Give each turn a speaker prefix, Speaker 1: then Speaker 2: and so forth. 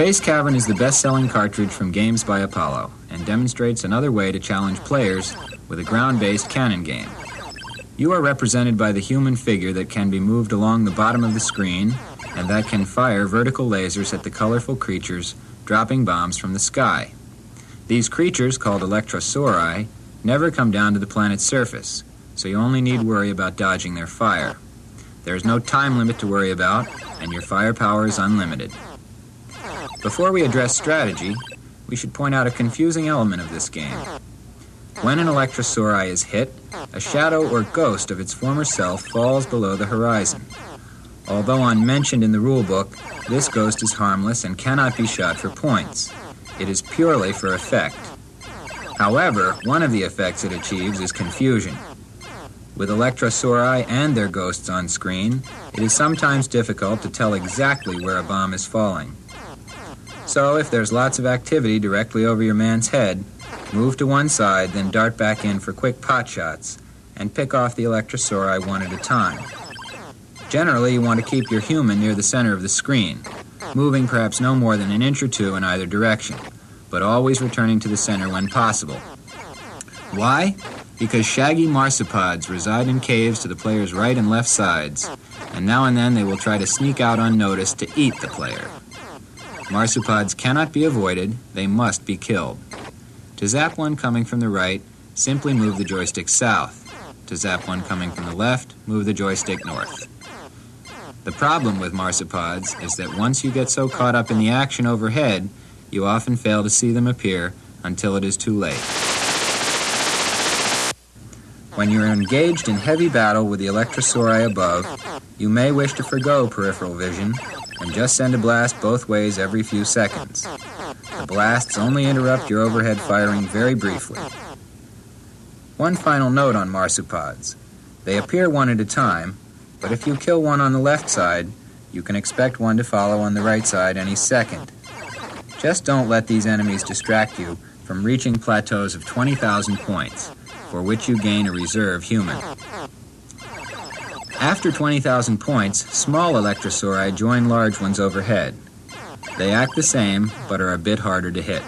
Speaker 1: Space Cavern is the best-selling cartridge from Games by Apollo and demonstrates another way to challenge players with a ground-based cannon game. You are represented by the human figure that can be moved along the bottom of the screen and that can fire vertical lasers at the colorful creatures dropping bombs from the sky. These creatures, called electrosauri, never come down to the planet's surface, so you only need worry about dodging their fire. There is no time limit to worry about, and your firepower is unlimited. Before we address strategy, we should point out a confusing element of this game. When an electrosauri is hit, a shadow or ghost of its former self falls below the horizon. Although unmentioned in the rulebook, this ghost is harmless and cannot be shot for points. It is purely for effect. However, one of the effects it achieves is confusion. With electrosauri and their ghosts on screen, it is sometimes difficult to tell exactly where a bomb is falling. So, if there's lots of activity directly over your man's head, move to one side, then dart back in for quick pot shots, and pick off the electrosauri one at a time. Generally, you want to keep your human near the center of the screen, moving perhaps no more than an inch or two in either direction, but always returning to the center when possible. Why? Because shaggy marsupials reside in caves to the player's right and left sides, and now and then they will try to sneak out unnoticed to eat the player. Marsupials cannot be avoided, they must be killed. To zap one coming from the right, simply move the joystick south. To zap one coming from the left, move the joystick north. The problem with marsupials is that once you get so caught up in the action overhead, you often fail to see them appear until it is too late. When you are engaged in heavy battle with the electrosauri above, you may wish to forgo peripheral vision and just send a blast both ways every few seconds. The blasts only interrupt your overhead firing very briefly. One final note on marsupials. They appear one at a time, but if you kill one on the left side, you can expect one to follow on the right side any second. Just don't let these enemies distract you from reaching plateaus of 20,000 points, for which you gain a reserve human. After 20,000 points, small electrosauri join large ones overhead. They act the same, but are a bit harder to hit.